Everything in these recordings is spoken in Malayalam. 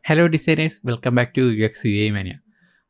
Hello designers, welcome back to uxuimania.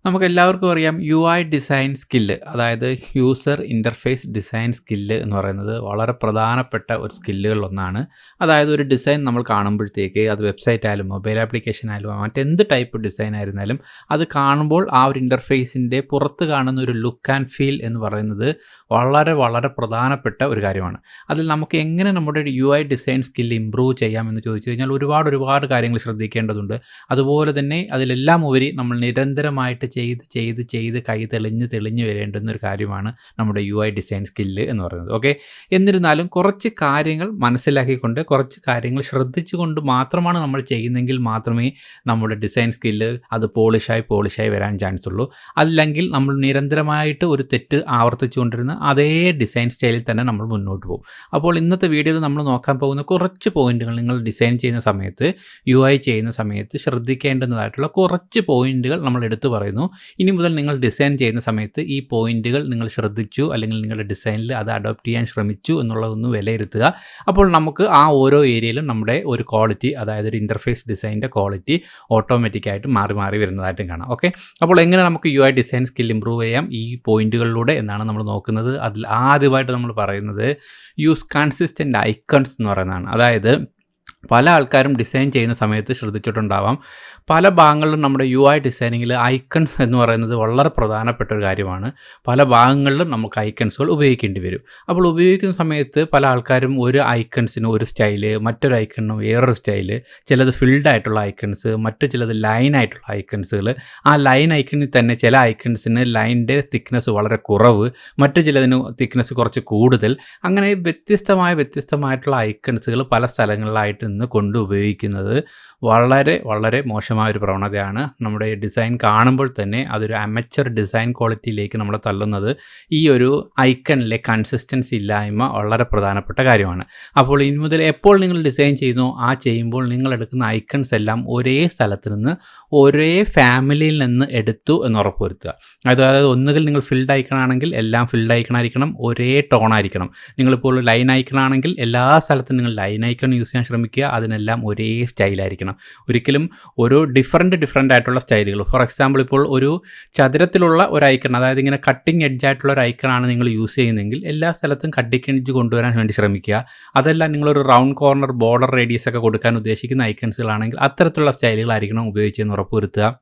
നമുക്കെല്ലാവർക്കും അറിയാം UI ഡിസൈൻ സ്കില്ല്, അതായത് യൂസർ ഇൻ്റർഫേസ് ഡിസൈൻ സ്കില്ല് എന്ന് പറയുന്നത് വളരെ പ്രധാനപ്പെട്ട ഒരു സ്കില്ലുകളിലൊന്നാണ്. അതായത് ഒരു ഡിസൈൻ നമ്മൾ കാണുമ്പോഴത്തേക്ക് അത് വെബ്സൈറ്റ് ആയാലും മൊബൈൽ ആപ്ലിക്കേഷൻ ആയാലും മറ്റെന്ത് ടൈപ്പ് ഡിസൈൻ ആയിരുന്നാലും അത് കാണുമ്പോൾ ആ ഒരു ഇൻ്റർഫേസിൻ്റെ പുറത്ത് കാണുന്ന ഒരു ലുക്ക് ആൻഡ് ഫീൽ എന്ന് പറയുന്നത് വളരെ വളരെ പ്രധാനപ്പെട്ട ഒരു കാര്യമാണ്. അതിൽ നമുക്ക് എങ്ങനെ നമ്മുടെ UI ഡിസൈൻ സ്കില്ല് ഇമ്പ്രൂവ് ചെയ്യാമെന്ന് ചോദിച്ചു കഴിഞ്ഞാൽ ഒരുപാട് കാര്യങ്ങൾ ശ്രദ്ധിക്കേണ്ടതുണ്ട്. അതുപോലെ തന്നെ അതിലെല്ലാം ഉപരി നമ്മൾ നിരന്തരമായിട്ട് ചെയ്ത് കൈ തെളിഞ്ഞ് വരേണ്ടുന്ന ഒരു കാര്യമാണ് നമ്മുടെ UI ഡിസൈൻ സ്കില്ല് എന്ന് പറയുന്നത്. ഓക്കെ, എന്നിരുന്നാലും കുറച്ച് കാര്യങ്ങൾ മനസ്സിലാക്കിക്കൊണ്ട് കുറച്ച് കാര്യങ്ങൾ ശ്രദ്ധിച്ചുകൊണ്ട് മാത്രമാണ് നമ്മൾ ചെയ്യുന്നതെങ്കിൽ മാത്രമേ നമ്മുടെ ഡിസൈൻ സ്കില്ല് അത് പോളിഷായി വരാൻ ചാൻസ് ഉള്ളൂ. അല്ലെങ്കിൽ നമ്മൾ നിരന്തരമായിട്ട് ഒരു തെറ്റ് ആവർത്തിച്ചുകൊണ്ടിരുന്ന അതേ ഡിസൈൻ സ്റ്റൈലിൽ തന്നെ നമ്മൾ മുന്നോട്ട് പോകും. അപ്പോൾ ഇന്നത്തെ വീഡിയോയിൽ നമ്മൾ നോക്കാൻ പോകുന്ന കുറച്ച് പോയിന്റുകൾ, നിങ്ങൾ ഡിസൈൻ ചെയ്യുന്ന സമയത്ത് UI ചെയ്യുന്ന സമയത്ത് ശ്രദ്ധിക്കേണ്ടതായിട്ടുള്ള കുറച്ച് പോയിന്റുകൾ നമ്മൾ എടുത്തു പറയുന്നു. ഇനി മുതൽ നിങ്ങൾ ഡിസൈൻ ചെയ്യുന്ന സമയത്ത് ഈ പോയിന്റുകൾ നിങ്ങൾ ശ്രദ്ധിച്ചു, അല്ലെങ്കിൽ നിങ്ങളുടെ ഡിസൈനിൽ അത് അഡോപ്റ്റ് ചെയ്യാൻ ശ്രമിച്ചു എന്നുള്ളതൊന്ന് വിലയിരുത്തുക. അപ്പോൾ നമുക്ക് ആ ഓരോ ഏരിയയിലും നമ്മുടെ ഒരു ക്വാളിറ്റി, അതായത് ഒരു ഇൻ്റർഫേസ് ഡിസൈനിൻ്റെ ക്വാളിറ്റി ഓട്ടോമാറ്റിക്കായിട്ട് മാറി വരുന്നതായിട്ടും കാണാം. ഓക്കെ, അപ്പോൾ എങ്ങനെ നമുക്ക് UI ഡിസൈൻ സ്കിൽ ഇമ്പ്രൂവ് ചെയ്യാം ഈ പോയിന്റുകളിലൂടെ എന്നാണ് നമ്മൾ നോക്കുന്നത്. അതിൽ ആദ്യമായിട്ട് നമ്മൾ പറയുന്നത് യൂസ് കൺസിസ്റ്റൻ്റ് ഐക്കൺസ് എന്ന് പറയുന്നതാണ്. അതായത് പല ആൾക്കാരും ഡിസൈൻ ചെയ്യുന്ന സമയത്ത് ശ്രദ്ധിച്ചിട്ടുണ്ടാവാം, പല ഭാഗങ്ങളിലും നമ്മുടെ UI ഡിസൈനിങ്ങിൽ ഐക്കൺസ് എന്ന് പറയുന്നത് വളരെ പ്രധാനപ്പെട്ട ഒരു കാര്യമാണ്. പല ഭാഗങ്ങളിലും നമുക്ക് ഐക്കൺസുകൾ ഉപയോഗിക്കേണ്ടി വരും. അപ്പോൾ ഉപയോഗിക്കുന്ന സമയത്ത് പല ആൾക്കാരും ഒരു ഐക്കൺസിന് ഒരു സ്റ്റൈല്, മറ്റൊരു ഐക്കണിനും വേറൊരു സ്റ്റൈല്, ചിലത് ഫിൽഡ് ആയിട്ടുള്ള ഐക്കൺസ്, മറ്റു ചിലത് ലൈൻ ആയിട്ടുള്ള ഐക്കൺസുകൾ. ആ ലൈൻ ഐക്കണിൽ തന്നെ ചില ഐക്കൺസിന് ലൈനിൻ്റെ തിക്നെസ് വളരെ കുറവ്, മറ്റു ചിലതിന് തിക്നെസ് കുറച്ച് കൂടുതൽ. അങ്ങനെ വ്യത്യസ്തമായിട്ടുള്ള ഐക്കൺസുകൾ പല സ്ഥലങ്ങളിലായിട്ട് നിന്ന് കൊണ്ട് ഉപയോഗിക്കുന്നത് വളരെ വളരെ മോശമായൊരു പ്രവണതയാണ്. നമ്മുടെ ഡിസൈൻ കാണുമ്പോൾ തന്നെ അതൊരു അമച്ചർ ഡിസൈൻ ക്വാളിറ്റിയിലേക്ക് നമ്മളെ തള്ളുന്നത് ഈ ഒരു ഐക്കണിലെ കൺസിസ്റ്റൻസി ഇല്ലായ്മ വളരെ പ്രധാനപ്പെട്ട കാര്യമാണ്. അപ്പോൾ ഇനി മുതൽ എപ്പോൾ നിങ്ങൾ ഡിസൈൻ ചെയ്യുന്നു ചെയ്യുമ്പോൾ നിങ്ങൾ എടുക്കുന്ന ഐക്കൺസ് എല്ലാം ഒരേ സ്ഥലത്ത് നിന്ന് ഒരേ ഫാമിലിയിൽ നിന്ന് എടുത്തു എന്ന് ഉറപ്പുവരുത്തുക. അതായത് ഒന്നുകിൽ നിങ്ങൾ ഫിൽഡ് ഐക്കൺ ആണെങ്കിൽ എല്ലാം ഫിൽഡ് ഐക്കൺ ആയിരിക്കണം, ഒരേ ടോൺ ആയിരിക്കണം. നിങ്ങളിപ്പോൾ ലൈൻ ഐക്കൺ ആണെങ്കിൽ എല്ലാ സ്ഥലത്തും നിങ്ങൾ ലൈൻ ഐക്കൺ യൂസ് ചെയ്യാൻ ശ്രമിക്കുക, അതിനെല്ലാം ഒരേ സ്റ്റൈലായിരിക്കണം. ഒരിക്കലും ഒരു ഡിഫറെൻ്റ് ആയിട്ടുള്ള സ്റ്റൈലുകൾ. ഫോർ എക്സാമ്പിൾ, ഇപ്പോൾ ഒരു ചതുരത്തിലുള്ള ഒരു ഐക്കൺ, അതായത് ഇങ്ങനെ കട്ടിങ് എഡ്ജ് ആയിട്ടുള്ള ഒരു ഐക്കണാണ് നിങ്ങൾ യൂസ് ചെയ്യുന്നതെങ്കിൽ എല്ലാ സ്ഥലത്തും കട്ടിങ് എഡ്ജ് കൊണ്ടുവരാൻ വേണ്ടി ശ്രമിക്കുക. അതല്ല നിങ്ങളൊരു റൗണ്ട് കോർണർ ബോർഡർ റേഡിയസ് ഒക്കെ കൊടുക്കാൻ ഉദ്ദേശിക്കുന്ന ഐക്കൺസുകളാണെങ്കിൽ അത്തരത്തിലുള്ള സ്റ്റൈലുകളായിരിക്കണം ഉപയോഗിച്ചെന്ന് ഉറപ്പുവരുത്തുക.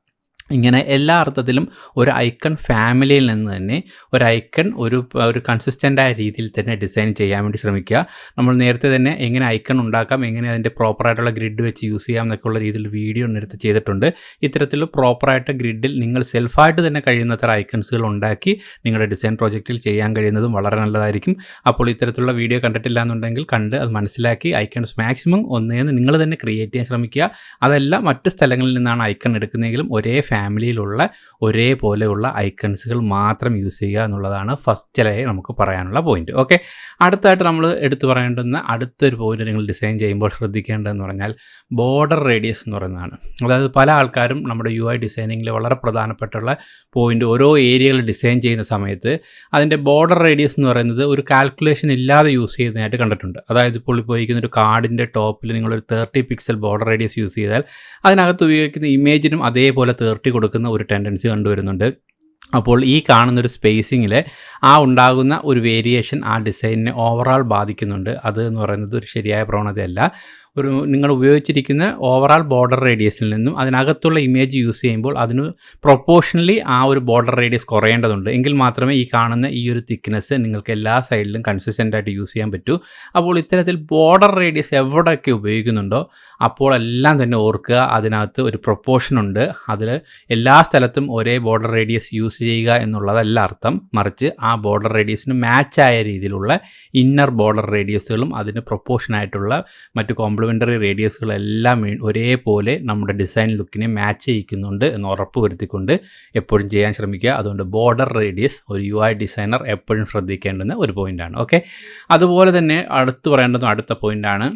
ഇങ്ങനെ എല്ലാ അർത്ഥത്തിലും ഒരു ഐക്കൺ ഫാമിലിയിൽ നിന്ന് തന്നെ ഒരു ഐക്കൺ ഒരു കൺസിസ്റ്റൻ്റായ രീതിയിൽ തന്നെ ഡിസൈൻ ചെയ്യാൻ വേണ്ടി ശ്രമിക്കുക. നമ്മൾ നേരത്തെ തന്നെ എങ്ങനെ ഐക്കൺ ഉണ്ടാക്കാം, എങ്ങനെ അതിൻ്റെ പ്രോപ്പറായിട്ടുള്ള ഗ്രിഡ് വെച്ച് യൂസ് ചെയ്യാം എന്നൊക്കെയുള്ള രീതിയിൽ വീഡിയോ നേരത്തെ ചെയ്തിട്ടുണ്ട്. ഇത്തരത്തിൽ പ്രോപ്പറായിട്ട് ഗ്രിഡിൽ നിങ്ങൾ സെൽഫായിട്ട് തന്നെ കഴിയുന്നത്ര ഐക്കൺസുകൾ ഉണ്ടാക്കി നിങ്ങളുടെ ഡിസൈൻ പ്രോജക്റ്റിൽ ചെയ്യാൻ കഴിയുന്നതും വളരെ നല്ലതായിരിക്കും. അപ്പോൾ ഇത്തരത്തിലുള്ള വീഡിയോ കണ്ടിട്ടില്ല എന്നുണ്ടെങ്കിൽ കണ്ട് അത് മനസ്സിലാക്കി ഐക്കൺസ് മാക്സിമം ഒന്നേന്ന് നിങ്ങൾ തന്നെ ക്രിയേറ്റ് ചെയ്യാൻ ശ്രമിക്കുക. അതല്ല മറ്റ് സ്ഥലങ്ങളിൽ നിന്നാണ് ഐക്കൺ എടുക്കുന്നതെങ്കിലും ഒരേ ഫാമിലിയിലുള്ള ഒരേപോലെയുള്ള ഐക്കൺസുകൾ മാത്രം യൂസ് ചെയ്യുക എന്നുള്ളതാണ് ഫസ്റ്റിലായി നമുക്ക് പറയാനുള്ള പോയിന്റ്. ഓക്കെ, അടുത്തായിട്ട് നമ്മൾ എടുത്തു പറയേണ്ടുന്ന അടുത്തൊരു പോയിന്റ് നിങ്ങൾ ഡിസൈൻ ചെയ്യുമ്പോൾ ശ്രദ്ധിക്കേണ്ടതെന്ന് പറഞ്ഞാൽ ബോർഡർ റേഡിയസ് എന്ന് പറയുന്നതാണ്. അതായത് പല ആൾക്കാരും നമ്മുടെ UI ഡിസൈനിങ്ങിൽ വളരെ പ്രധാനപ്പെട്ടുള്ള പോയിന്റ്, ഓരോ ഏരിയകൾ ഡിസൈൻ ചെയ്യുന്ന സമയത്ത് അതിൻ്റെ ബോർഡർ റേഡിയസ് എന്ന് പറയുന്നത് ഒരു കാൽക്കുലേഷൻ ഇല്ലാതെ യൂസ് ചെയ്യുന്നതായിട്ട് കണ്ടിട്ടുണ്ട്. അതായത് ഇപ്പോൾ ഉപയോഗിക്കുന്ന ഒരു കാർഡിൻ്റെ ടോപ്പിൽ നിങ്ങളൊരു 30 പിക്സൽ ബോർഡർ റേഡിയസ് യൂസ് ചെയ്താൽ അതിനകത്ത് ഉപയോഗിക്കുന്ന ഇമേജിനും അതേപോലെ 30 കൊടുക്കുന്ന ഒരു ടെൻഡൻസി കണ്ടുവരുന്നുണ്ട്. അപ്പോൾ ഈ കാണുന്നൊരു സ്പേസിങ്ങിൽ ഉണ്ടാകുന്ന ഒരു വേരിയേഷൻ ആ ഡിസൈനിനെ ഓവറാൾ ബാധിക്കുന്നുണ്ട്. അത് എന്ന് പറയുന്നത് ഒരു ശരിയായ പ്രവണതയല്ല. നിങ്ങൾ ഉപയോഗിച്ചിരിക്കുന്ന ഓവറാൾ ബോർഡർ റേഡിയസിൽ നിന്നും അതിനകത്തുള്ള ഇമേജ് യൂസ് ചെയ്യുമ്പോൾ അതിന് പ്രൊപ്പോർഷണലി ആ ഒരു ബോർഡർ റേഡിയസ് കുറയേണ്ടതുണ്ട്. എങ്കിൽ മാത്രമേ ഈ കാണുന്ന ഈ ഒരു തിക്നെസ് നിങ്ങൾക്ക് എല്ലാ സൈഡിലും കൺസിസ്റ്റൻ്റ് ആയിട്ട് യൂസ് ചെയ്യാൻ പറ്റൂ. അപ്പോൾ ഇത്തരത്തിൽ ബോർഡർ റേഡിയസ് എവിടെയൊക്കെ ഉപയോഗിക്കുന്നുണ്ടോ അപ്പോൾ എല്ലാം തന്നെ ഓർക്കുക, അതിനകത്ത് ഒരു പ്രൊപ്പോർഷൻ ഉണ്ട്. അതിൽ എല്ലാ സ്ഥലത്തും ഒരേ ബോർഡർ റേഡിയസ് യൂസ് ചെയ്യുക എന്നുള്ളതല്ല അർത്ഥം, മറിച്ച് ആ ബോർഡർ റേഡിയസിന് മാച്ചായ രീതിയിലുള്ള ഇന്നർ ബോർഡർ റേഡിയസുകളും അതിന് പ്രൊപ്പോർഷനായിട്ടുള്ള മറ്റു കോംപ്ലിമെൻ്ററി റേഡിയസുകളെല്ലാം ഒരേപോലെ നമ്മുടെ ഡിസൈൻ ലുക്കിനെ മാച്ച് ചെയ്യിക്കുന്നുണ്ട് എന്ന് ഉറപ്പ് വരുത്തിക്കൊണ്ട് എപ്പോഴും ചെയ്യാൻ ശ്രമിക്കുക. അതുകൊണ്ട് ബോർഡർ റേഡിയസ് ഒരു UI ഡിസൈനർ എപ്പോഴും ശ്രദ്ധിക്കേണ്ടുന്ന ഒരു പോയിൻ്റാണ്. ഓക്കെ, അതുപോലെ തന്നെ അടുത്ത് പറയേണ്ടതും അടുത്ത പോയിൻ്റാണ്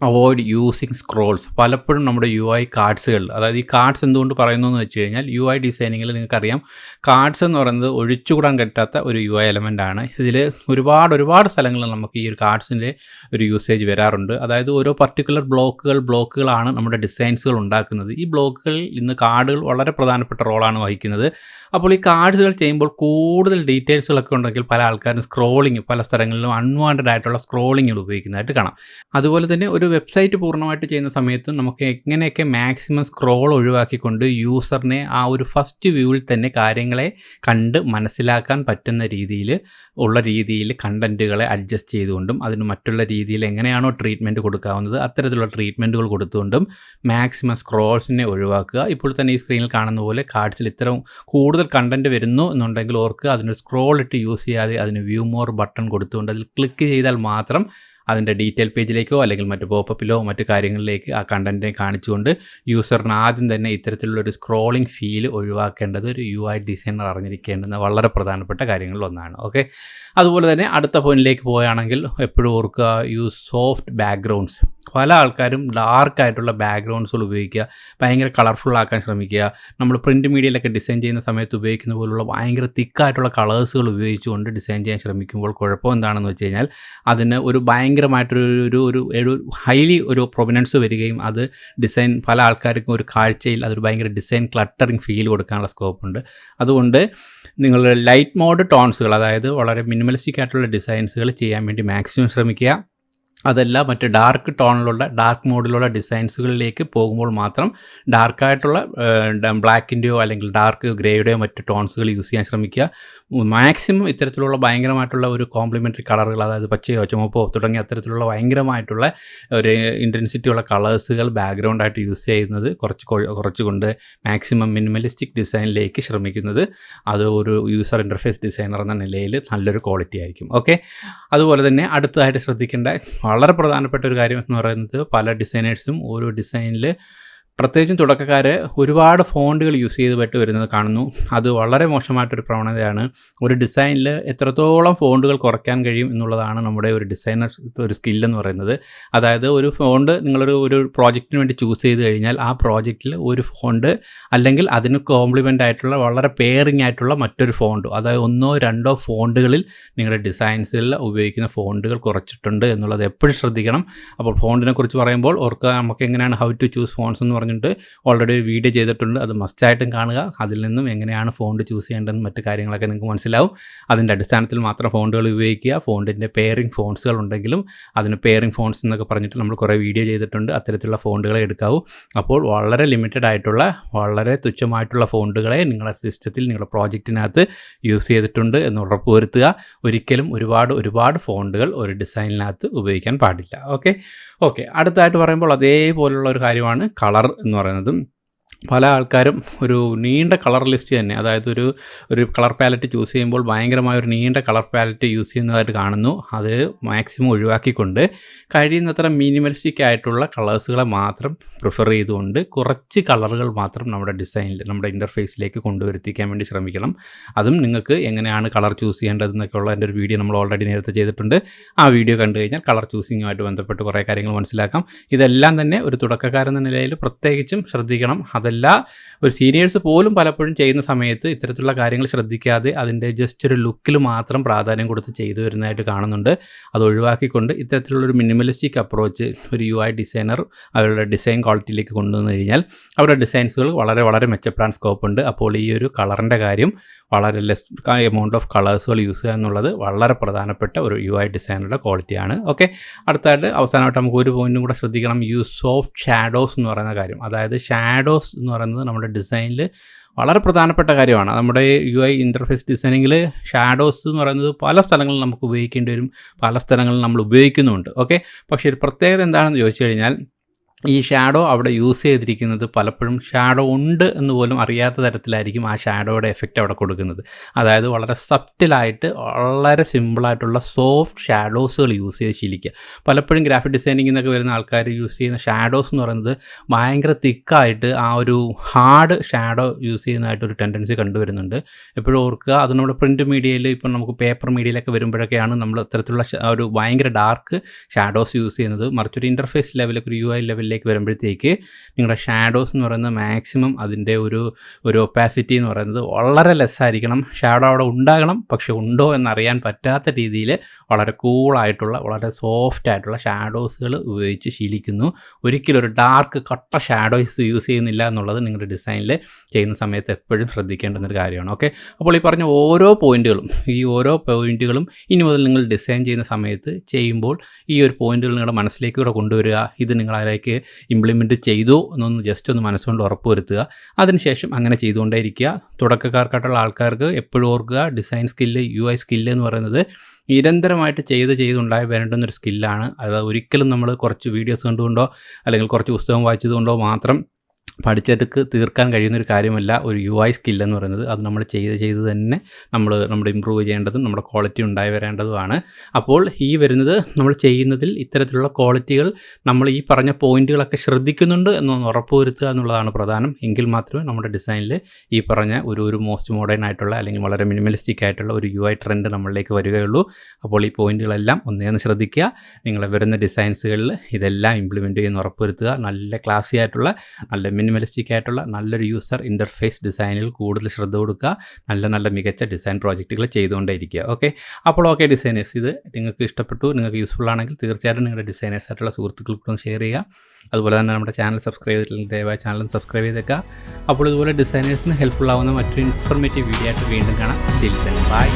അവോയ്ഡ് യൂസിങ് സ്ക്രോൾസ്. പലപ്പോഴും നമ്മുടെ UI കാർഡ്സുകളിൽ, അതായത് ഈ കാർഡ്സ് എന്തുകൊണ്ട് പറയുന്നു എന്ന് വെച്ച് കഴിഞ്ഞാൽ UI ഡിസൈനിങ്ങിൽ നിങ്ങൾക്കറിയാം കാർഡ്സ് എന്ന് പറയുന്നത് ഒഴിച്ചുകൂടാൻ പറ്റാത്ത ഒരു UI എലമെൻ്റ് ആണ്. ഇതിൽ ഒരുപാട് സ്ഥലങ്ങളിൽ നമുക്ക് ഈ ഒരു കാർഡ്സിൻ്റെ ഒരു യൂസേജ് വരാറുണ്ട്. അതായത് ഓരോ പർട്ടിക്കുലർ ബ്ലോക്കുകളാണ് നമ്മുടെ ഡിസൈൻസുകൾ ഉണ്ടാക്കുന്നത്. ഈ ബ്ലോക്കുകളിൽ ഇന്ന് കാർഡുകൾ വളരെ പ്രധാനപ്പെട്ട റോളാണ് വഹിക്കുന്നത്. അപ്പോൾ ഈ കാർഡ്സുകൾ ചെയ്യുമ്പോൾ കൂടുതൽ ഡീറ്റെയിൽസുകളൊക്കെ ഉണ്ടെങ്കിൽ പല ആൾക്കാരും സ്ക്രോളിങ്, പല സ്ഥലങ്ങളിലും അൺവാണ്ടഡ് ആയിട്ടുള്ള സ്ക്രോളിങ്ങുകൾ ഉപയോഗിക്കുന്നതായിട്ട് കാണാം. അതുപോലെ തന്നെ ഒരു വെബ്സൈറ്റ് പൂർണ്ണമായിട്ട് ചെയ്യുന്ന സമയത്ത് നമുക്ക് എങ്ങനെയൊക്കെ മാക്സിമം സ്ക്രോൾ ഒഴിവാക്കിക്കൊണ്ട് യൂസറിനെ ആ ഒരു ഫസ്റ്റ് വ്യൂവിൽ തന്നെ കാര്യങ്ങളെ കണ്ട് മനസ്സിലാക്കാൻ പറ്റുന്ന രീതിയിൽ കണ്ടൻറ്റുകളെ അഡ്ജസ്റ്റ് ചെയ്തുകൊണ്ടും അതിന് മറ്റുള്ള രീതിയിൽ എങ്ങനെയാണോ ട്രീറ്റ്മെൻറ്റ് കൊടുക്കാവുന്നത് അത്തരത്തിലുള്ള ട്രീറ്റ്മെൻറ്റുകൾ കൊടുത്തുകൊണ്ടും മാക്സിമം സ്ക്രോൾസിനെ ഒഴിവാക്കുക. ഇപ്പോൾ തന്നെ ഈ സ്ക്രീനിൽ കാണുന്ന പോലെ കാർഡ്സിൽ ഇത്തരം കൂടുതൽ കണ്ടൻറ്റ് വരുന്നു എന്നുണ്ടെങ്കിൽ ഓർക്ക് അതിന് സ്ക്രോൾ ഇട്ട് യൂസ് ചെയ്യാതെ അതിന് വ്യൂ മോർ ബട്ടൺ കൊടുത്തുകൊണ്ട് അതിൽ ക്ലിക്ക് ചെയ്താൽ മാത്രം അതിൻ്റെ ഡീറ്റെയിൽ പേജിലേക്കോ അല്ലെങ്കിൽ മറ്റ് പോപ്പപ്പിലോ മറ്റു കാര്യങ്ങളിലേക്ക് ആ കണ്ടൻറ്റിനെ കാണിച്ചുകൊണ്ട് യൂസറിന് ആദ്യം തന്നെ ഇത്തരത്തിലുള്ളൊരു സ്ക്രോളിംഗ് ഫീൽ ഒഴിവാക്കേണ്ടത് ഒരു UI ഡിസൈനർ അറിഞ്ഞിരിക്കേണ്ടുന്ന വളരെ പ്രധാനപ്പെട്ട കാര്യങ്ങളിൽ ഒന്നാണ്. ഓക്കെ, അതുപോലെ തന്നെ അടുത്ത പോയിന്റിലേക്ക് പോവുകയാണെങ്കിൽ എപ്പോഴും ഓർക്കുക, യൂസ് സോഫ്റ്റ് ബാക്ക്ഗ്രൗണ്ട്സ്. പല ആൾക്കാരും ഡാർക്കായിട്ടുള്ള ബാക്ക്ഗ്രൗണ്ട്സുകൾ ഉപയോഗിക്കുക, ഭയങ്കര കളർഫുള്ളാക്കാൻ ശ്രമിക്കുക. നമ്മൾ പ്രിൻറ്റ് മീഡിയയിലൊക്കെ ഡിസൈൻ ചെയ്യുന്ന സമയത്ത് ഉപയോഗിക്കുന്ന പോലുള്ള ഭയങ്കര തിക്കായിട്ടുള്ള കളേഴ്സുകൾ ഉപയോഗിച്ചുകൊണ്ട് ഡിസൈൻ ചെയ്യാൻ ശ്രമിക്കുമ്പോൾ കുഴപ്പം എന്താണെന്ന് വെച്ച് കഴിഞ്ഞാൽ അതിന് ഒരു ഭയങ്കരമായിട്ടൊരു ഹൈലി ഒരു പ്രൊമിനൻസ് വരികയും അത് ഡിസൈൻ പല ആൾക്കാർക്കും ഒരു കാഴ്ചയിൽ അതൊരു ഭയങ്കര ഡിസൈൻ ക്ലട്ടറിങ് ഫീൽ കൊടുക്കാനുള്ള സ്കോപ്പുണ്ട്. അതുകൊണ്ട് നിങ്ങൾ ലൈറ്റ് മോഡ് ടോൺസുകൾ, അതായത് വളരെ മിനിമലിസ്റ്റിക് ആയിട്ടുള്ള ഡിസൈൻസുകൾ ചെയ്യാൻ വേണ്ടി മാക്സിമം ശ്രമിക്കുക. അതല്ല മറ്റ് ഡാർക്ക് മോഡിലുള്ള ഡിസൈൻസുകളിലേക്ക് പോകുമ്പോൾ മാത്രം ഡാർക്കായിട്ടുള്ള ബ്ലാക്കിൻ്റെയോ അല്ലെങ്കിൽ ഡാർക്ക് ഗ്രേയുടെയോ മറ്റ് ടോൺസുകൾ യൂസ് ചെയ്യാൻ ശ്രമിക്കുക. മാക്സിമം ഇത്തരത്തിലുള്ള ഭയങ്കരമായിട്ടുള്ള ഒരു കോംപ്ലിമെൻ്ററി കളറുകൾ, അതായത് പച്ചയോ ചുമപ്പോ തുടങ്ങിയ അത്തരത്തിലുള്ള ഭയങ്കരമായിട്ടുള്ള ഒരു ഇൻറ്റൻസിറ്റിയുള്ള കളേഴ്സുകൾ ബാക്ക്ഗ്രൗണ്ടായിട്ട് യൂസ് ചെയ്യുന്നത് കുറച്ചുകൊണ്ട് മാക്സിമം മിനിമലിസ്റ്റിക് ഡിസൈനിലേക്ക് ശ്രമിക്കുന്നത് അത് ഒരു യൂസർ ഇൻ്റർഫേസ് ഡിസൈനർ എന്ന നിലയിൽ നല്ലൊരു ക്വാളിറ്റി ആയിരിക്കും. ഓക്കെ, അതുപോലെ തന്നെ അടുത്തതായിട്ട് ശ്രദ്ധിക്കേണ്ട വളരെ പ്രധാനപ്പെട്ട ഒരു കാര്യം എന്ന് പറയുന്നത് പല ഡിസൈനേഴ്സും ഓരോ ഡിസൈനിൽ പ്രത്യേകിച്ചും തുടക്കക്കാർ ഒരുപാട് ഫോണ്ടുകൾ യൂസ് ചെയ്തിട്ട് വരുന്നത് കാണുന്നു. അത് വളരെ മോശമായിട്ടൊരു പ്രവണതയാണ്. ഒരു ഡിസൈനിൽ എത്രത്തോളം ഫോണ്ടുകൾ കുറയ്ക്കാൻ കഴിയും എന്നുള്ളതാണ് നമ്മുടെ ഒരു ഡിസൈനർ ഒരു സ്കില്ലെന്ന് പറയുന്നത്. അതായത് ഒരു ഫോണ്ട് നിങ്ങളൊരു പ്രോജക്റ്റിന് വേണ്ടി ചൂസ് ചെയ്ത് കഴിഞ്ഞാൽ ആ പ്രോജക്റ്റിൽ ഒരു ഫോണ്ട് അല്ലെങ്കിൽ അതിന് കോംപ്ലിമെൻ്റ് ആയിട്ടുള്ള വളരെ പെയറിംഗ് ആയിട്ടുള്ള മറ്റൊരു ഫോണ്ട്, അതായത് 1-2 ഫോണ്ടുകളിൽ നിങ്ങളുടെ ഡിസൈൻസിൽ ഉപയോഗിക്കുന്ന ഫോണ്ടുകൾ കുറച്ചിട്ടുണ്ട് എന്നുള്ളത് എപ്പോഴും ശ്രദ്ധിക്കണം. അപ്പോൾ ഫോണ്ടിനെ കുറിച്ച് പറയുമ്പോൾ ഓർക്കുക, നമുക്ക് എങ്ങനെയാണ് ഹൗ ടു ചൂസ് ഫോൺസ് എന്ന് പറഞ്ഞിട്ട് ഓൾറെഡി ഒരു വീഡിയോ ചെയ്തിട്ടുണ്ട്. അത് മസ്റ്റായിട്ടും കാണുക. അതിൽ നിന്നും എങ്ങനെയാണ് ഫോണ്ട് ചൂസ് ചെയ്യേണ്ടതെന്ന് മറ്റു കാര്യങ്ങളൊക്കെ നിങ്ങൾക്ക് മനസ്സിലാവും. അതിൻ്റെ അടിസ്ഥാനത്തിൽ മാത്രം ഫോണ്ടുകൾ ഉപയോഗിക്കുക. ഫോണ്ടിൻ്റെ പെയറിംഗ് ഫോൺസുകൾ ഉണ്ടെങ്കിലും അതിന് പെയറിംഗ് ഫോൺസ് എന്നൊക്കെ പറഞ്ഞിട്ട് നമ്മൾ കുറേ വീഡിയോ ചെയ്തിട്ടുണ്ട്. അത്തരത്തിലുള്ള ഫോണ്ടുകളെ എടുക്കാവൂ. അപ്പോൾ വളരെ ലിമിറ്റഡ് ആയിട്ടുള്ള വളരെ തുച്ഛമായിട്ടുള്ള ഫോണ്ടുകളെ നിങ്ങളുടെ സിസ്റ്റത്തിൽ നിങ്ങളുടെ പ്രോജക്റ്റിനകത്ത് യൂസ് ചെയ്തിട്ടുണ്ട് എന്ന് ഉറപ്പുവരുത്തുക. ഒരിക്കലും ഒരുപാട് ഫോണ്ടുകൾ ഒരു ഡിസൈനിനകത്ത് ഉപയോഗിക്കാൻ പാടില്ല. ഓക്കെ, അടുത്തായിട്ട് പറയുമ്പോൾ അതേപോലുള്ള ഒരു കാര്യമാണ് കളർ എന്ന് പറയുന്നത്. പല ആൾക്കാരും ഒരു നീണ്ട കളർ ലിസ്റ്റ് തന്നെ, അതായത് ഒരു കളർ പാലറ്റ് ചൂസ് ചെയ്യുമ്പോൾ ഭയങ്കരമായ ഒരു നീണ്ട കളർ പാലറ്റ് യൂസ് ചെയ്യുന്നതായിട്ട് കാണുന്നു. അത് മാക്സിമം ഒഴിവാക്കിക്കൊണ്ട് കഴിയുന്നത്ര മിനിമലിസ്റ്റിക് ആയിട്ടുള്ള കളേഴ്സുകളെ മാത്രം പ്രിഫർ ചെയ്തുകൊണ്ട് കുറച്ച് കളറുകൾ മാത്രം നമ്മുടെ ഡിസൈനിൽ നമ്മുടെ ഇൻ്റർഫേസിലേക്ക് കൊണ്ടുവരുത്തിക്കാൻ വേണ്ടി ശ്രമിക്കണം. അതും നിങ്ങൾക്ക് എങ്ങനെയാണ് കളർ ചൂസ് ചെയ്യേണ്ടതെന്നൊക്കെ ഉള്ള എൻ്റെ ഒരു വീഡിയോ നമ്മൾ ഓൾറെഡി നേരത്തെ ചെയ്തിട്ടുണ്ട്. ആ വീഡിയോ കണ്ടു കഴിഞ്ഞാൽ കളർ ചൂസിങ്ങുമായിട്ട് ബന്ധപ്പെട്ട് കുറേ കാര്യങ്ങൾ മനസ്സിലാക്കാം. ഇതെല്ലാം തന്നെ ഒരു തുടക്കക്കാരെന്ന നിലയിൽ പ്രത്യേകിച്ചും ശ്രദ്ധിക്കണം. ഒരു സീനിയേഴ്സ് പോലും പലപ്പോഴും ചെയ്യുന്ന സമയത്ത് ഇത്തരത്തിലുള്ള കാര്യങ്ങൾ ശ്രദ്ധിക്കാതെ അതിൻ്റെ ജസ്റ്റ് ഒരു ലുക്കിൽ മാത്രം പ്രാധാന്യം കൊടുത്ത് ചെയ്തു വരുന്നതായിട്ട് കാണുന്നുണ്ട്. അത് ഒഴിവാക്കിക്കൊണ്ട് ഇത്തരത്തിലുള്ളൊരു മിനിമലിസ്റ്റിക് അപ്രോച്ച് ഒരു UI ഡിസൈനർ അവരുടെ ഡിസൈൻ ക്വാളിറ്റിയിലേക്ക് കൊണ്ടുവന്നു കഴിഞ്ഞാൽ അവരുടെ ഡിസൈൻസുകൾ വളരെ മെച്ചപ്പെടാൻ സ്കോപ്പുണ്ട്. അപ്പോൾ ഈ ഒരു കളറിൻ്റെ കാര്യം വളരെ ലെസ് എമൗണ്ട് ഓഫ് കളേഴ്സുകൾ യൂസ് ചെയ്യുക എന്നുള്ളത് വളരെ പ്രധാനപ്പെട്ട ഒരു UI ഡിസൈനറുടെ ക്വാളിറ്റിയാണ്. ഓക്കെ, അടുത്തായിട്ട് അവസാനമായിട്ട് നമുക്ക് ഒരു പോയിന്റും കൂടെ ശ്രദ്ധിക്കണം. യൂസ് ഓഫ് ഷാഡോസ് എന്ന് പറയുന്ന കാര്യം. അതായത് ഷാഡോസ് എന്ന് പറയുന്നത് നമ്മുടെ ഡിസൈനിൽ വളരെ പ്രധാനപ്പെട്ട കാര്യമാണ്. നമ്മുടെ UI ഇൻ്റർഫേസ് ഡിസൈനിങ്ങിൽ ഷാഡോസ് എന്ന് പറയുന്നത് പല സ്ഥലങ്ങളിൽ നമുക്ക് ഉപയോഗിക്കേണ്ടി വരും, പല സ്ഥലങ്ങളിൽ നമ്മൾ ഉപയോഗിക്കുന്നുമുണ്ട്. ഓക്കെ, പക്ഷേ ഒരു പ്രത്യേകത എന്താണെന്ന് ചോദിച്ചു കഴിഞ്ഞാൽ ഈ ഷാഡോ അവിടെ യൂസ് ചെയ്തിരിക്കുന്നത് പലപ്പോഴും ഷാഡോ ഉണ്ട് എന്ന് പോലും അറിയാത്ത തരത്തിലായിരിക്കും ആ ഷാഡോയുടെ എഫക്റ്റ് അവിടെ കൊടുക്കുന്നത്. അതായത് വളരെ സബ്റ്റിലായിട്ട് വളരെ സിമ്പിളായിട്ടുള്ള സോഫ്റ്റ് ഷാഡോസുകൾ യൂസ് ചെയ്ത് ശീലിക്കുക. പലപ്പോഴും ഗ്രാഫിക് ഡിസൈനിങ്ങിൽ നിന്നൊക്കെ വരുന്ന ആൾക്കാർ യൂസ് ചെയ്യുന്ന ഷാഡോസ് എന്ന് പറയുന്നത് ഭയങ്കര തിക്കായിട്ട് ആ ഒരു ഹാർഡ് ഷാഡോ യൂസ് ചെയ്യുന്നതായിട്ടൊരു ടെൻഡൻസി കണ്ടുവരുന്നുണ്ട്. എപ്പോഴും ഓർക്കുക, അത് നമ്മുടെ പ്രിൻറ്റ് മീഡിയയിൽ ഇപ്പം നമുക്ക് പേപ്പർ മീഡിയയിലൊക്കെ വരുമ്പോഴൊക്കെയാണ് നമ്മൾ അത്തരത്തിലുള്ള ഒരു ഭയങ്കര ഡാർക്ക് ഷാഡോസ് യൂസ് ചെയ്യുന്നത്. മറിച്ചൊരു ഇൻ്റർഫേസ് ലെവലൊക്കെ ഒരു UI ലെവലിലേക്ക് വരുമ്പോഴത്തേക്ക് നിങ്ങളുടെ ഷാഡോസ് എന്ന് പറയുന്നത് മാക്സിമം അതിൻ്റെ ഒരു ഒപ്പാസിറ്റി എന്ന് പറയുന്നത് വളരെ ലെസ്സായിരിക്കണം. ഷാഡോ അവിടെ ഉണ്ടാകണം, പക്ഷെ ഉണ്ടോ എന്നറിയാൻ പറ്റാത്ത രീതിയിൽ വളരെ കൂളായിട്ടുള്ള വളരെ സോഫ്റ്റ് ആയിട്ടുള്ള ഷാഡോസുകൾ ഉപയോഗിച്ച് ശീലിക്കുന്നു. ഒരിക്കലും ഒരു ഡാർക്ക് കട്ട ഷാഡോസ് യൂസ് ചെയ്യുന്നില്ല എന്നുള്ളത് നിങ്ങളുടെ ഡിസൈനിൽ ചെയ്യുന്ന സമയത്ത് എപ്പോഴും ശ്രദ്ധിക്കേണ്ടുന്നൊരു കാര്യമാണ്. ഓക്കെ, അപ്പോൾ ഈ പറഞ്ഞ ഓരോ പോയിൻറ്റുകളും ഇനി മുതൽ നിങ്ങൾ ഡിസൈൻ ചെയ്യുന്ന സമയത്ത് ചെയ്യുമ്പോൾ ഈ ഒരു പോയിൻറ്റുകൾ നിങ്ങളുടെ മനസ്സിലേക്ക് കൂടെ കൊണ്ടുവരിക. ഇത് നിങ്ങൾ അതിലേക്ക് ഇംപ്ലിമെൻറ്റ് ചെയ്തു എന്നൊന്ന് ജസ്റ്റ് ഒന്ന് മനസ്സുകൊണ്ട് ഉറപ്പുവരുത്തുക. അതിനുശേഷം അങ്ങനെ ചെയ്തുകൊണ്ടേയിരിക്കുക. തുടക്കക്കാർക്കായിട്ടുള്ള ആൾക്കാർക്ക് എപ്പോഴും ഓർക്കുക, ഡിസൈൻ സ്കില്ല്, UI സ്കില്ല് എന്ന് പറയുന്നത് നിരന്തരമായിട്ട് ചെയ്തുണ്ടായി വരേണ്ടുന്നൊരു സ്കില്ലാണ്. അത് ഒരിക്കലും നമ്മൾ കുറച്ച് വീഡിയോസ് കണ്ടുകൊണ്ടോ അല്ലെങ്കിൽ കുറച്ച് പുസ്തകം വായിച്ചതുകൊണ്ടോ മാത്രം പഠിച്ചെടുക്ക് തീർക്കാൻ കഴിയുന്നൊരു കാര്യമല്ല ഒരു UI സ്കില്ലെന്ന് പറയുന്നത്. അത് നമ്മൾ ചെയ്ത് തന്നെ നമ്മൾ ഇമ്പ്രൂവ് ചെയ്യേണ്ടതും നമ്മുടെ ക്വാളിറ്റി ഉണ്ടായി വരേണ്ടതുമാണ്. അപ്പോൾ ഈ വരുന്നത് നമ്മൾ ചെയ്യുന്നതിൽ ഇത്തരത്തിലുള്ള ക്വാളിറ്റികൾ നമ്മൾ ഈ പറഞ്ഞ പോയിൻറ്റുകളൊക്കെ ശ്രദ്ധിക്കുന്നുണ്ട് എന്നൊന്ന് ഉറപ്പുവരുത്തുക എന്നുള്ളതാണ് പ്രധാനം. എങ്കിൽ മാത്രമേ നമ്മുടെ ഡിസൈനിൽ ഈ പറഞ്ഞ ഒരു മോസ്റ്റ് മോഡേൺ ആയിട്ടുള്ള അല്ലെങ്കിൽ വളരെ മിനിമലിസ്റ്റിക് ആയിട്ടുള്ള ഒരു UI ട്രെൻഡ് നമ്മളിലേക്ക് വരികയുള്ളൂ. അപ്പോൾ ഈ പോയിൻറ്റുകളെല്ലാം ഒന്നേന്ന് ശ്രദ്ധിക്കുക. നിങ്ങൾ വരുന്ന ഡിസൈൻസുകളിൽ ഇതെല്ലാം ഇംപ്ലിമെൻറ്റ് ചെയ്യുന്ന ഉറപ്പുവരുത്തുക. നല്ല ക്ലാസി ആയിട്ടുള്ള നല്ല മിനിമലിസ്റ്റിക് ആയിട്ടുള്ള നല്ലൊരു യൂസർ ഇൻ്റർഫേസ് ഡിസൈനിൽ കൂടുതൽ ശ്രദ്ധ കൊടുക്കുക. നല്ല മികച്ച ഡിസൈൻ പ്രോജക്റ്റുകൾ ചെയ്തുകൊണ്ടേയിരിക്കുക. ഓക്കെ, അപ്പോൾ ഓക്കെ ഡിസൈനേഴ്സ്, ഇത് നിങ്ങൾക്ക് ഇഷ്ടപ്പെട്ടു, നിങ്ങൾക്ക് യൂസ്ഫുൾ ആണെങ്കിൽ തീർച്ചയായിട്ടും നിങ്ങളുടെ ഡിസൈനേഴ്സ് ആയിട്ടുള്ള സുഹൃത്തുക്കൾക്കൊന്ന് ഷെയർ ചെയ്യുക. അതുപോലെ തന്നെ നമ്മുടെ ചാനൽ സബ്സ്ക്രൈബ് ചെയ്തിട്ടില്ലെങ്കിൽ ദയവായി ചാനൽ സബ്സ്ക്രൈബ് ചെയ്തേക്കുക. അപ്പോൾ ഇതുപോലെ ഡിസൈനേഴ്സിന് ഹെൽപ്ഫുൾ ആവുന്ന മറ്റൊരു ഇൻഫോർമേറ്റീവ് വീഡിയോ ആയിട്ട് വീണ്ടും കാണാം. ബൈ.